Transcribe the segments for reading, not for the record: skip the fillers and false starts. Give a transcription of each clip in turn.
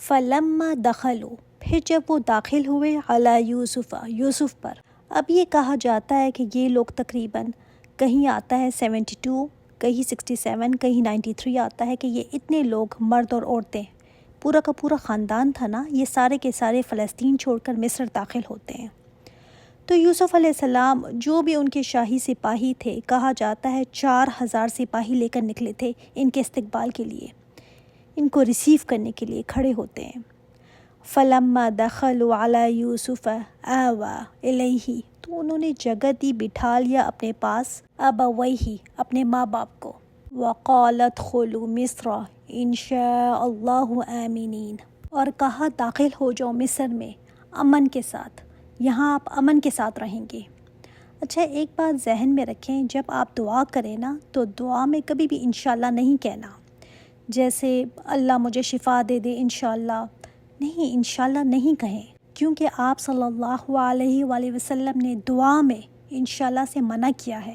فلما دخلوا، پھر جب وہ داخل ہوئے علی یوسف، یوسف پر. اب یہ کہا جاتا ہے کہ یہ لوگ تقریباً، کہیں آتا ہے 72، کہیں 67، کہیں 93 آتا ہے کہ یہ اتنے لوگ، مرد اور عورتیں، پورا کا پورا خاندان تھا نا، یہ سارے کے سارے فلسطین چھوڑ کر مصر داخل ہوتے ہیں. تو یوسف علیہ السلام جو بھی ان کے شاہی سپاہی تھے، کہا جاتا ہے 4000 سپاہی لے کر نکلے تھے ان کے استقبال کے لیے، ان کو ریسیو کرنے کے لیے کھڑے ہوتے ہیں. فلما دخلوا علی یوسف آویٰ الیہ، تو انہوں نے جگہ دی، بٹھا لیا اپنے پاس، ابویہ، اپنے ماں باپ کو. وقال ادخلوا مصر ان شاء اللہ آمنین، اور کہا داخل ہو جاؤ مصر میں امن کے ساتھ، یہاں آپ امن کے ساتھ رہیں گے. اچھا، ایک بات ذہن میں رکھیں، جب آپ دعا کریں نا تو دعا میں کبھی بھی انشاءاللہ نہیں کہنا. جیسے اللہ مجھے شفا دے دے انشاءاللہ، نہیں، انشاءاللہ نہیں کہیں، کیونکہ آپ صلی اللہ علیہ وآلہ وسلم نے دعا میں انشاءاللہ سے منع کیا ہے.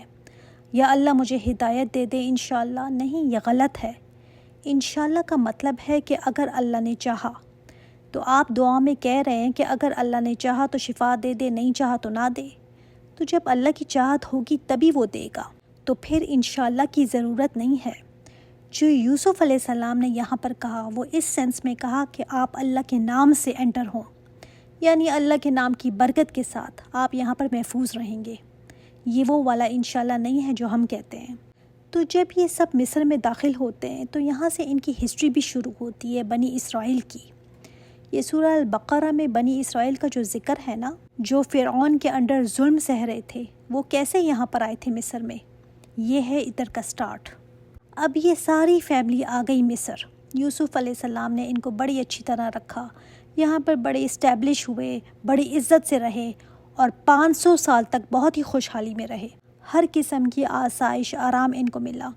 یا اللہ مجھے ہدایت دے دے انشاءاللہ، نہیں، یہ غلط ہے. انشاءاللہ کا مطلب ہے کہ اگر اللہ نے چاہا، تو آپ دعا میں کہہ رہے ہیں کہ اگر اللہ نے چاہا تو شفا دے دے، نہیں چاہا تو نہ دے. تو جب اللہ کی چاہت ہوگی تبھی وہ دے گا، تو پھر انشاءاللہ کی ضرورت نہیں ہے. جو یوسف علیہ السلام نے یہاں پر کہا وہ اس سینس میں کہا کہ آپ اللہ کے نام سے انٹر ہوں، یعنی اللہ کے نام کی برکت کے ساتھ آپ یہاں پر محفوظ رہیں گے. یہ وہ والا انشاءاللہ نہیں ہے جو ہم کہتے ہیں. تو جب یہ سب مصر میں داخل ہوتے ہیں تو یہاں سے ان کی ہسٹری بھی شروع ہوتی ہے بنی اسرائیل کی. یہ سورہ البقرہ میں بنی اسرائیل کا جو ذکر ہے نا، جو فرعون کے انڈر ظلم سہ رہے تھے، وہ کیسے یہاں پر آئے تھے مصر میں، یہ ہے ادھر کا سٹارٹ. اب یہ ساری فیملی آ گئی مصر. یوسف علیہ السلام نے ان کو بڑی اچھی طرح رکھا، یہاں پر بڑے اسٹیبلش ہوئے، بڑی عزت سے رہے، اور 500 سال تک بہت ہی خوشحالی میں رہے. ہر قسم کی آسائش، آرام ان کو ملا.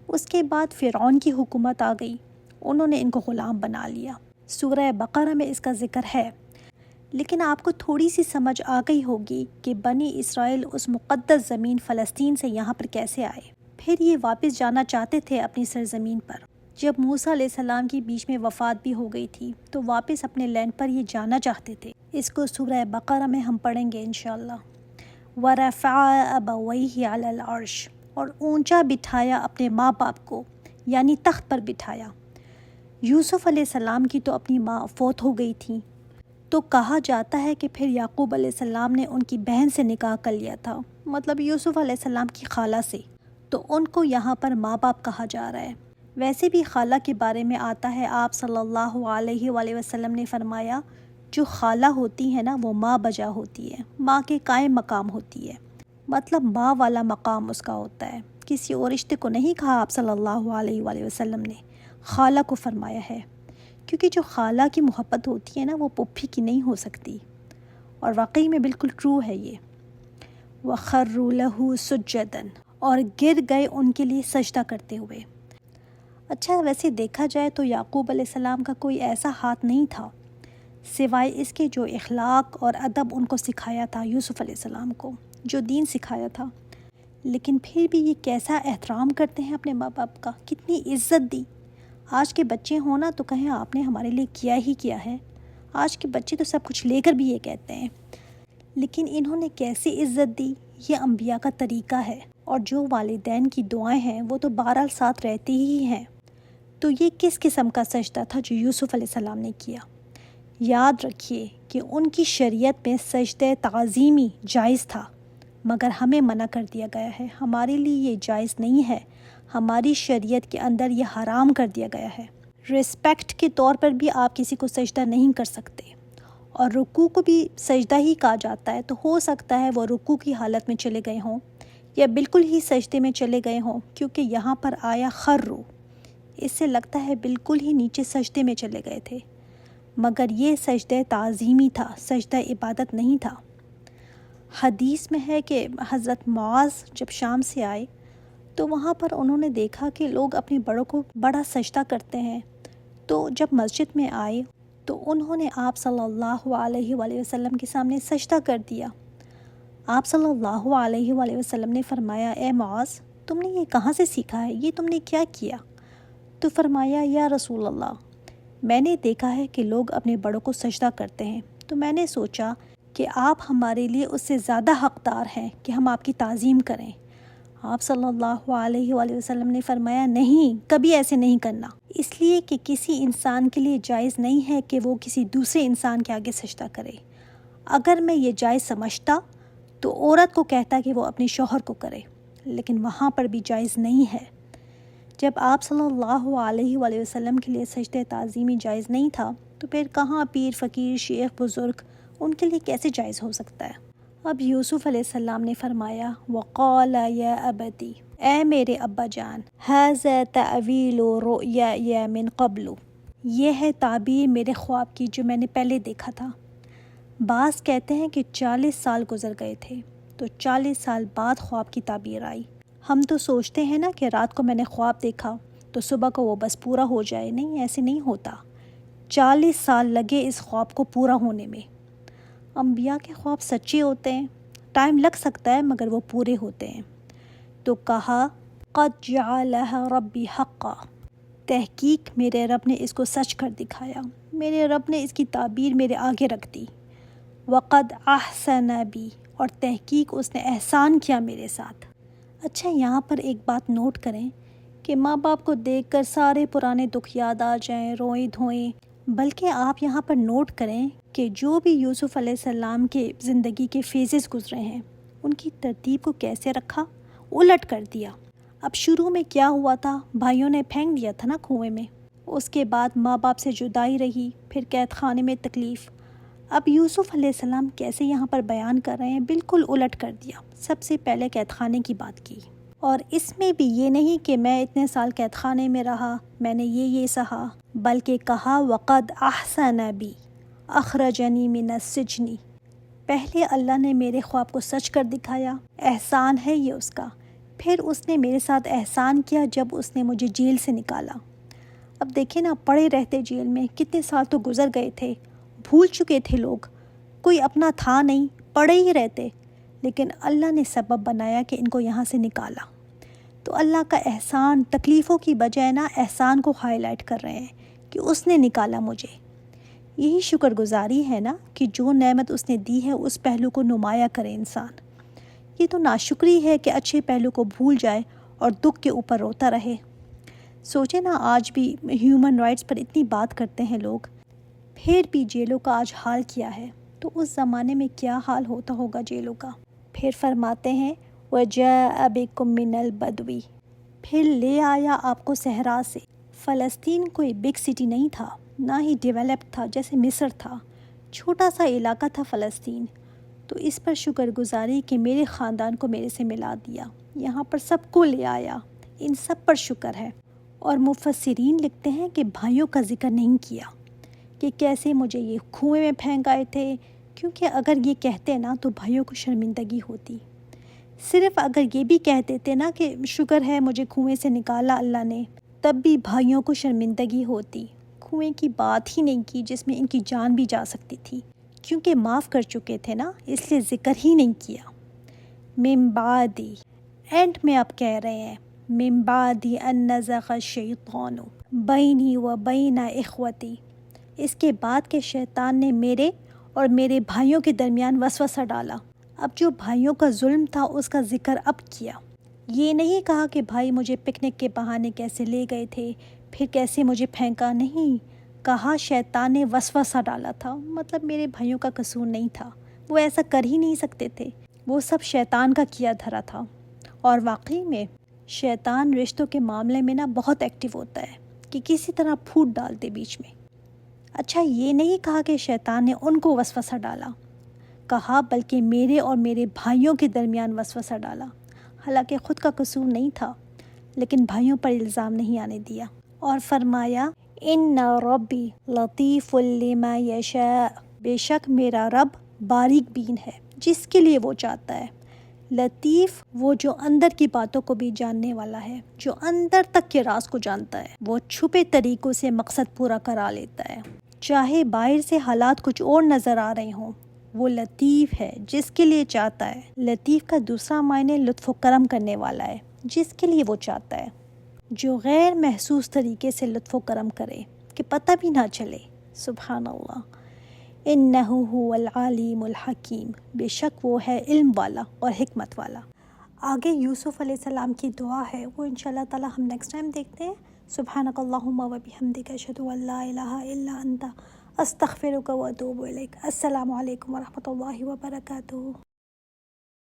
اس کے بعد فرعون کی حکومت آ گئی، انہوں نے ان کو غلام بنا لیا. سورہ بقرہ میں اس کا ذکر ہے. لیکن آپ کو تھوڑی سی سمجھ آ گئی ہوگی کہ بنی اسرائیل اس مقدس زمین فلسطین سے یہاں پر کیسے آئے. پھر یہ واپس جانا چاہتے تھے اپنی سرزمین پر. جب موسیٰ علیہ السلام کی بیچ میں وفات بھی ہو گئی تھی تو واپس اپنے لینڈ پر یہ جانا چاہتے تھے. اس کو سورہ بقرہ میں ہم پڑھیں گے انشاءاللہ. وَرَفَعَ أَبَوَيْهِ عَلَى الْعَرْشِ، اور اونچا بٹھایا اپنے ماں باپ کو، یعنی تخت پر بٹھایا. یوسف علیہ السلام کی تو اپنی ماں فوت ہو گئی تھی، تو کہا جاتا ہے کہ پھر یعقوب علیہ السلام نے ان کی بہن سے نکاح کر لیا تھا، مطلب یوسف علیہ السلام کی خالہ سے. تو ان کو یہاں پر ماں باپ کہا جا رہا ہے. ویسے بھی خالہ کے بارے میں آتا ہے، آپ صلی اللہ علیہ وآلہ وسلم نے فرمایا جو خالہ ہوتی ہے نا وہ ماں بجا ہوتی ہے، ماں کے قائم مقام ہوتی ہے، مطلب ماں والا مقام اس کا ہوتا ہے. کسی اور رشتے کو نہیں کہا آپ صلی اللہ علیہ وآلہ وسلم نے، خالہ کو فرمایا ہے، کیونکہ جو خالہ کی محبت ہوتی ہے نا وہ پھوپھی کی نہیں ہو سکتی. اور واقعی میں بالکل ٹرو ہے یہ. وَخَرُّوا لَهُ سُجَّدًا، اور گر گئے ان کے لیے سجدہ کرتے ہوئے. اچھا، ویسے دیکھا جائے تو یعقوب علیہ السلام کا کوئی ایسا ہاتھ نہیں تھا سوائے اس کے جو اخلاق اور ادب ان کو سکھایا تھا، یوسف علیہ السلام کو جو دین سکھایا تھا. لیکن پھر بھی یہ کیسا احترام کرتے ہیں اپنے ماں باپ کا، کتنی عزت دی. آج کے بچے ہونا تو کہیں آپ نے ہمارے لیے کیا ہی کیا ہے. آج کے بچے تو سب کچھ لے کر بھی یہ کہتے ہیں، لیکن انہوں نے کیسی عزت دی، یہ انبیاء کا طریقہ ہے. اور جو والدین کی دعائیں ہیں وہ تو بہرحال ساتھ رہتی ہی ہیں. تو یہ کس قسم کا سجدہ تھا جو یوسف علیہ السلام نے کیا. یاد رکھیے کہ ان کی شریعت میں سجدہ تعظیمی جائز تھا، مگر ہمیں منع کر دیا گیا ہے. ہمارے لیے یہ جائز نہیں ہے، ہماری شریعت کے اندر یہ حرام کر دیا گیا ہے. رسپیکٹ کے طور پر بھی آپ کسی کو سجدہ نہیں کر سکتے، اور رکوع کو بھی سجدہ ہی کہا جاتا ہے. تو ہو سکتا ہے وہ رکوع کی حالت میں چلے گئے ہوں یا بالکل ہی سجدے میں چلے گئے ہوں، کیونکہ یہاں پر آیا خرو، اس سے لگتا ہے بالکل ہی نیچے سجدے میں چلے گئے تھے. مگر یہ سجدہ تعظیمی تھا، سجدہ عبادت نہیں تھا. حدیث میں ہے کہ حضرت معاذ جب شام سے آئے تو وہاں پر انہوں نے دیکھا کہ لوگ اپنے بڑوں کو بڑا سجدہ کرتے ہیں. تو جب مسجد میں آئے تو انہوں نے آپ صلی اللہ علیہ وآلہ وسلم کے سامنے سجدہ کر دیا. آپ صلی اللہ علیہ وآلہ وسلم نے فرمایا، اے معاذ، تم نے یہ کہاں سے سیکھا ہے، یہ تم نے کیا کیا؟ تو فرمایا، یا رسول اللہ، میں نے دیکھا ہے کہ لوگ اپنے بڑوں کو سجدہ کرتے ہیں، تو میں نے سوچا کہ آپ ہمارے لیے اس سے زیادہ حقدار ہیں کہ ہم آپ کی تعظیم کریں۔ آپ صلی اللہ علیہ وآلہ وسلم نے فرمایا نہیں، کبھی ایسے نہیں کرنا، اس لیے کہ کسی انسان کے لیے جائز نہیں ہے کہ وہ کسی دوسرے انسان کے آگے سجدہ کرے۔ اگر میں یہ جائز سمجھتا تو عورت کو کہتا کہ وہ اپنے شوہر کو کرے، لیکن وہاں پر بھی جائز نہیں ہے۔ جب آپ صلی اللہ علیہ وآلہ وسلم کے لیے سجدہ تعظیمی جائز نہیں تھا تو پھر کہاں پیر فقیر شیخ بزرگ ان کے لیے کیسے جائز ہو سکتا ہے؟ اب یوسف علیہ السلام نے فرمایا وقال یا ابتی، اے میرے ابا جان، ھذا تأویل رؤیایا من قبل، یہ ہے تعبیر میرے خواب کی جو میں نے پہلے دیکھا تھا۔ بعض کہتے ہیں کہ 40 سال گزر گئے تھے تو 40 سال بعد خواب کی تعبیر آئی۔ ہم تو سوچتے ہیں نا کہ رات کو میں نے خواب دیکھا تو صبح کو وہ بس پورا ہو جائے، نہیں، ایسے نہیں ہوتا، 40 سال لگے اس خواب کو پورا ہونے میں۔ انبیاء کے خواب سچے ہوتے ہیں، ٹائم لگ سکتا ہے مگر وہ پورے ہوتے ہیں۔ تو کہا قد جعلها ربی حقا، تحقیق میرے رب نے اس کو سچ کر دکھایا، میرے رب نے اس کی تعبیر میرے آگے رکھ دی۔ وقد احسن بی، اور تحقیق اس نے احسان کیا میرے ساتھ۔ اچھا، یہاں پر ایک بات نوٹ کریں کہ ماں باپ کو دیکھ کر سارے پرانے دکھ یاد آ جائیں، روئیں دھوئیں، بلکہ آپ یہاں پر نوٹ کریں کہ جو بھی یوسف علیہ السلام کے زندگی کے فیزز گزرے ہیں ان کی ترتیب کو کیسے رکھا، الٹ کر دیا۔ اب شروع میں کیا ہوا تھا، بھائیوں نے پھینک دیا تھا نا کنویں میں، اس کے بعد ماں باپ سے جدائی رہی، پھر قید خانے میں تکلیف۔ اب یوسف علیہ السلام کیسے یہاں پر بیان کر رہے ہیں، بالکل الٹ کر دیا۔ سب سے پہلے قید خانے کی بات کی، اور اس میں بھی یہ نہیں کہ میں اتنے سال قید خانے میں رہا، میں نے یہ سہا، بلکہ کہا وقد احسن بی اخرجنی من السجن، پہلے اللہ نے میرے خواب کو سچ کر دکھایا، احسان ہے یہ اس کا، پھر اس نے میرے ساتھ احسان کیا جب اس نے مجھے جیل سے نکالا۔ اب دیکھیں نا، پڑے رہتے جیل میں، کتنے سال تو گزر گئے تھے، بھول چکے تھے لوگ، کوئی اپنا تھا نہیں، پڑے ہی رہتے، لیکن اللہ نے سبب بنایا کہ ان کو یہاں سے نکالا۔ تو اللہ کا احسان، تکلیفوں کی بجائے نا احسان کو ہائی لائٹ کر رہے ہیں کہ اس نے نکالا مجھے۔ یہی شکر گزاری ہے نا کہ جو نعمت اس نے دی ہے اس پہلو کو نمایاں کرے انسان۔ یہ تو ناشکری ہے کہ اچھے پہلو کو بھول جائے اور دکھ کے اوپر روتا رہے۔ سوچے نا، آج بھی ہیومن رائٹس پر اتنی بات کرتے ہیں لوگ، پھر بھی جیلوں کا آج حال کیا ہے، تو اس زمانے میں کیا حال ہوتا ہوگا جیلوں کا۔ پھر فرماتے ہیں وَجَاءَ بِكُم مِّنَ الْبَدْوِ، پھر لے آیا آپ کو صحرا سے۔ فلسطین کوئی بگ سٹی نہیں تھا، نہ ہی ڈیولپڈ تھا جیسے مصر تھا، چھوٹا سا علاقہ تھا فلسطین۔ تو اس پر شکر گزاری کہ میرے خاندان کو میرے سے ملا دیا، یہاں پر سب کو لے آیا، ان سب پر شکر ہے۔ اور مفسرین لکھتے ہیں کہ بھائیوں کا ذکر نہیں کیا کہ کیسے مجھے یہ کنویں میں پھینک آئے تھے، کیونکہ اگر یہ کہتے نا تو بھائیوں کو شرمندگی ہوتی۔ صرف اگر یہ بھی کہہ دیتے نا کہ شکر ہے مجھے کنویں سے نکالا اللہ نے، تب بھی بھائیوں کو شرمندگی ہوتی۔ کنویں کی بات ہی نہیں کی جس میں ان کی جان بھی جا سکتی تھی، کیونکہ معاف کر چکے تھے نا، اس لیے ذکر ہی نہیں کیا۔ من بعدی، اینڈ میں آپ کہہ رہے ہیں من بعدی ان نزغ الشیطان بینی و بین اخوتی، اس کے بعد کہ شیطان نے میرے اور میرے بھائیوں کے درمیان وسوسہ ڈالا۔ اب جو بھائیوں کا ظلم تھا اس کا ذکر اب کیا، یہ نہیں کہا کہ بھائی مجھے پکنک کے بہانے کیسے لے گئے تھے، پھر کیسے مجھے پھینکا، نہیں، کہا شیطان نے وسوسہ ڈالا تھا، مطلب میرے بھائیوں کا قصور نہیں تھا، وہ ایسا کر ہی نہیں سکتے تھے، وہ سب شیطان کا کیا دھرا تھا۔ اور واقعی میں شیطان رشتوں کے معاملے میں نا بہت ایکٹیو ہوتا ہے کہ کسی طرح پھوٹ ڈال دے بیچ میں۔ اچھا، یہ نہیں کہا کہ شیطان نے ان کو وسوسہ ڈالا، کہا بلکہ میرے اور میرے بھائیوں کے درمیان وسوسہ ڈالا، حالانکہ خود کا قصور نہیں تھا، لیکن بھائیوں پر الزام نہیں آنے دیا۔ اور فرمایا ان ربی لطیف لما یشاء، بے شک میرا رب باریک بین ہے جس کے لیے وہ چاہتا ہے۔ لطیف وہ جو اندر کی باتوں کو بھی جاننے والا ہے، جو اندر تک کے راز کو جانتا ہے، وہ چھپے طریقوں سے مقصد پورا کرا لیتا ہے، چاہے باہر سے حالات کچھ اور نظر آ رہے ہوں، وہ لطیف ہے جس کے لیے چاہتا ہے۔ لطیف کا دوسرا معنی لطف و کرم کرنے والا ہے، جس کے لیے وہ چاہتا ہے، جو غیر محسوس طریقے سے لطف و کرم کرے، کہ پتہ بھی نہ چلے. سبحان اللہ. انہ هو العلیم الحکیم، بے شک وہ ہے علم والا اور حکمت والا. آگے یوسف علیہ السلام کی دعا ہے، وہ انشاءاللہ تعالی ہم نیکسٹ ٹائم دیکھتے ہیں. سبحانک اللہم و بحمدک، اشہد ان لا الہ الا انت، استغفرک و اتوب الیک. السلام علیکم و رحمۃ اللہ وبرکاتہ.